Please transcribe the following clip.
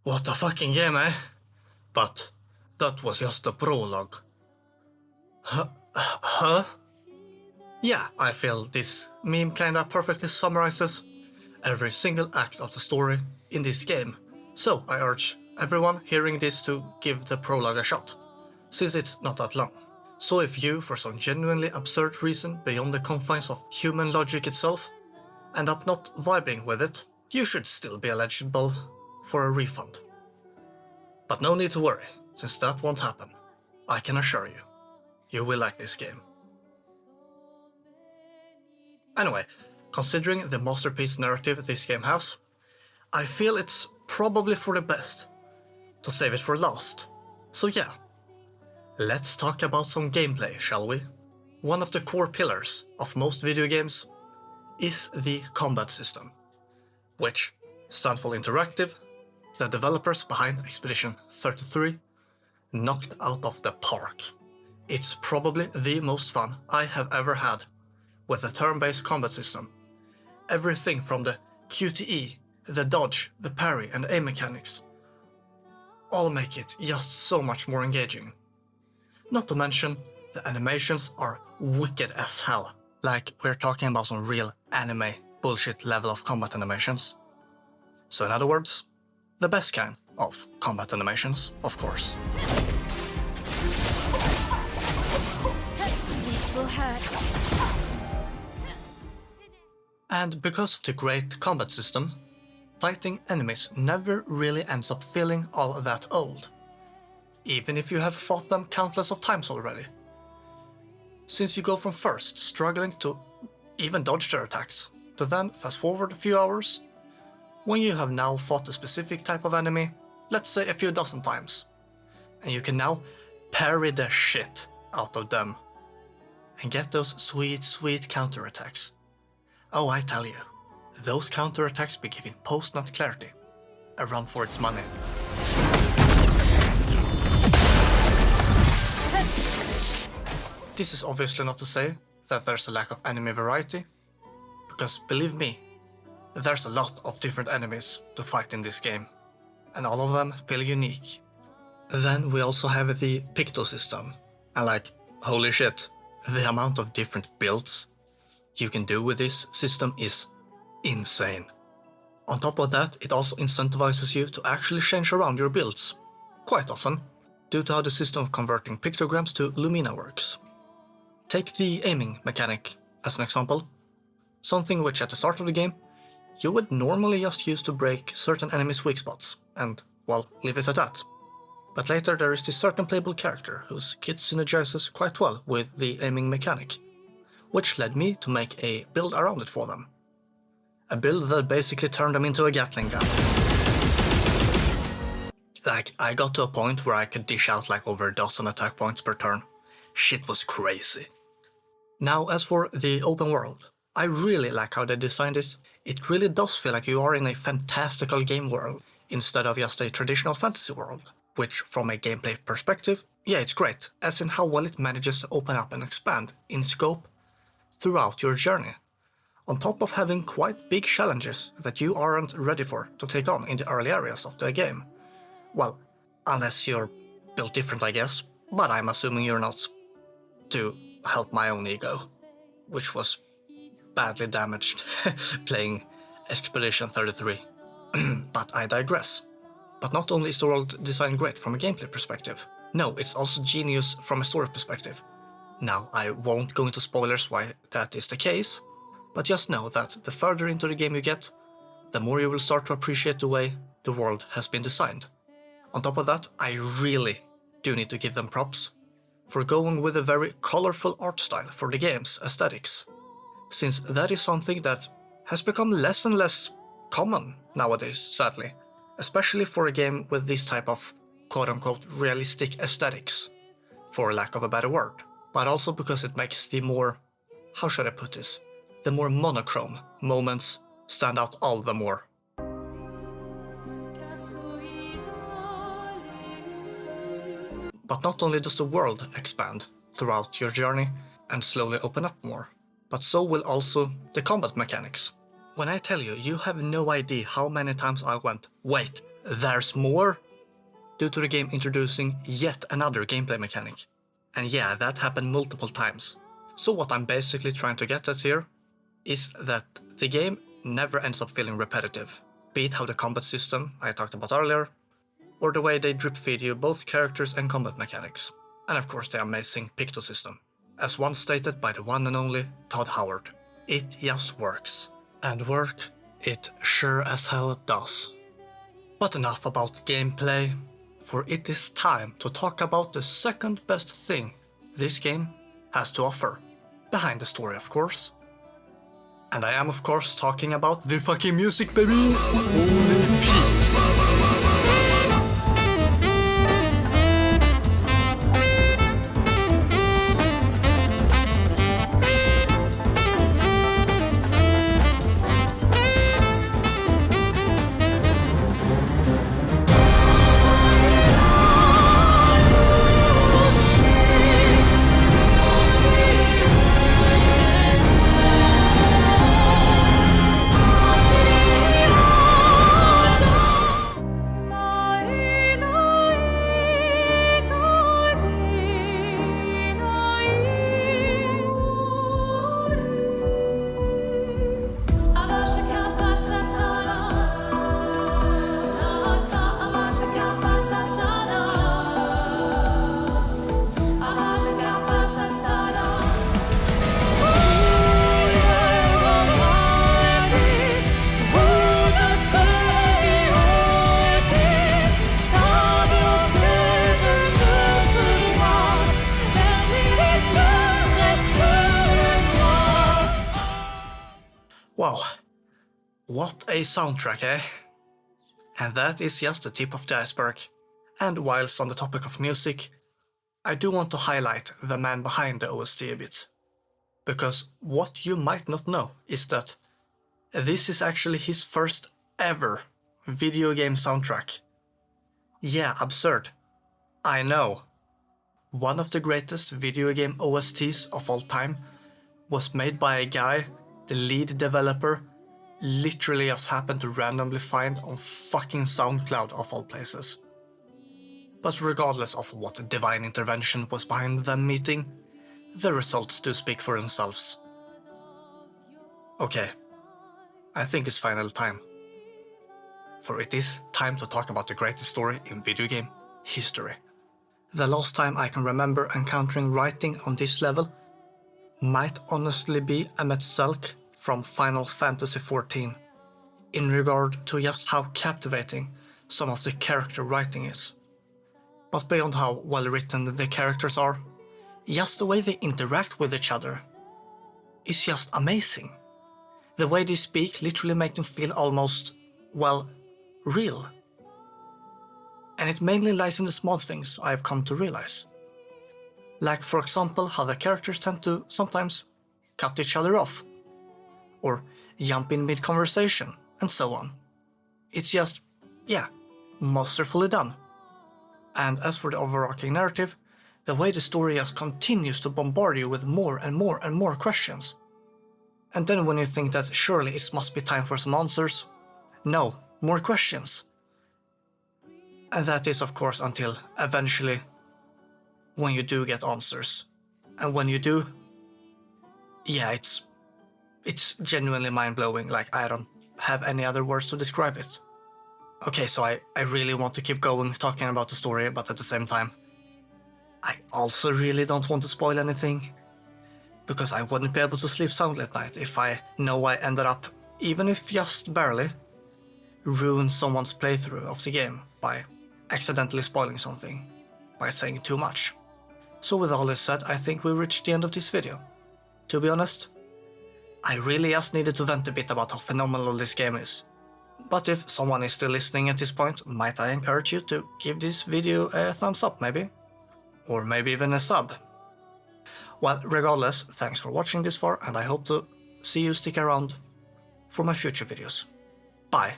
What a fucking game, eh? But that was just the prologue. Huh? Yeah, I feel this meme kinda perfectly summarizes every single act of the story in this game. So I urge everyone hearing this to give the prologue a shot, since it's not that long. So if you, for some genuinely absurd reason beyond the confines of human logic itself, end up not vibing with it, you should still be eligible for a refund. But no need to worry, since that won't happen. I can assure you, you will like this game. Anyway, considering the masterpiece narrative this game has, I feel it's probably for the best to save it for last. So yeah, let's talk about some gameplay, shall we? One of the core pillars of most video games is the combat system, which stands for Interactive, the developers behind Expedition 33, knocked out of the park. It's probably the most fun I have ever had with a turn-based combat system. Everything from the QTE, the dodge, the parry and aim mechanics all make it just so much more engaging. Not to mention, the animations are wicked as hell. Like, we're talking about some real anime bullshit level of combat animations. So in other words, the best kind of combat animations, of course. This will hurt. And because of the great combat system, fighting enemies never really ends up feeling all that old, even if you have fought them countless of times already. Since you go from first struggling to even dodge their attacks, to then fast forward a few hours, when you have now fought a specific type of enemy, let's say a few dozen times, and you can now parry the shit out of them and get those sweet counterattacks. Oh, I tell you, those counterattacks be giving post-nut clarity a run for its money. This is obviously not to say that there's a lack of enemy variety, because believe me, there's a lot of different enemies to fight in this game, and all of them feel unique. Then we also have the Picto system, and like, holy shit, the amount of different builds you can do with this system is insane. On top of that, it also incentivizes you to actually change around your builds, quite often, due to how the system of converting pictograms to Lumina works. Take the aiming mechanic as an example, something which at the start of the game you would normally just use to break certain enemies' weak spots, and, well, leave it at that. But later there is this certain playable character whose kit synergizes quite well with the aiming mechanic, which led me to make a build around it for them. A build that basically turned them into a Gatling gun. Like, I got to a point where I could dish out like over a dozen attack points per turn. Shit was crazy. Now, as for the open world, I really like how they designed it. It really does feel like you are in a fantastical game world, instead of just a traditional fantasy world. Which, from a gameplay perspective, yeah, it's great, as in how well it manages to open up and expand in scope throughout your journey, on top of having quite big challenges that you aren't ready for to take on in the early areas of the game. Well, unless you're built different, I guess, but I'm assuming you're not, to help my own ego, which was badly damaged playing Expedition 33. But I digress. But not only is the world design great from a gameplay perspective, no, it's also genius from a story perspective. Now, I won't go into spoilers why that is the case, but just know that the further into the game you get, the more you will start to appreciate the way the world has been designed. On top of that, I really do need to give them props for going with a very colorful art style for the game's aesthetics, since that is something that has become less and less common nowadays, sadly, especially for a game with this type of quote-unquote realistic aesthetics, for lack of a better word, but also because it makes the more, how should I put this, the more monochrome moments stand out all the more. But not only does the world expand throughout your journey and slowly open up more, but so will also the combat mechanics. When I tell you, you have no idea how many times I went, wait, there's more due to the game introducing yet another gameplay mechanic. And yeah, that happened multiple times. So what I'm basically trying to get at here is that the game never ends up feeling repetitive, be it how the combat system I talked about earlier, or the way they drip feed you both characters and combat mechanics, and of course the amazing Picto system. As once stated by the one and only Todd Howard, it just works. And work, it sure as hell does. But enough about gameplay, for it is time to talk about the second best thing this game has to offer. Behind the story, of course. And I am, of course, talking about the fucking music, baby! Holy P! Wow, what a soundtrack, eh? And that is just the tip of the iceberg. And whilst on the topic of music, I do want to highlight the man behind the OST a bit. Because what you might not know is that this is actually his first ever video game soundtrack. Yeah, absurd. I know. One of the greatest video game OSTs of all time was made by a guy the lead developer literally just happened to randomly find on fucking SoundCloud of all places. But regardless of what divine intervention was behind them meeting, the results do speak for themselves. Okay, I think it's final time. For it is time to talk about the greatest story in video game history. The last time I can remember encountering writing on this level might honestly be Emmett Selk from Final Fantasy XIV, in regard to just how captivating some of the character writing is. But beyond how well written the characters are, just the way they interact with each other is just amazing. The way they speak literally makes them feel almost, well, real. And it mainly lies in the small things I've come to realize. Like, for example, how the characters tend to sometimes cut each other off, or jump in mid-conversation, and so on. It's just, yeah, masterfully done. And as for the overarching narrative, the way the story just continues to bombard you with more and more and more questions. And then when you think that surely it must be time for some answers, no, more questions. And that is, of course, until eventually, when you do get answers. And when you do, yeah, it's genuinely mind-blowing, like I don't have any other words to describe it. Okay, so I really want to keep going talking about the story, but at the same time, I also really don't want to spoil anything, because I wouldn't be able to sleep soundly at night if I know I ended up, even if just barely, ruin someone's playthrough of the game by accidentally spoiling something, by saying too much. So with all this said, I think we reached the end of this video. To be honest, I really just needed to vent a bit about how phenomenal this game is. But if someone is still listening at this point, might I encourage you to give this video a thumbs up maybe? Or maybe even a sub. Well, regardless, thanks for watching this far, and I hope to see you stick around for my future videos. Bye.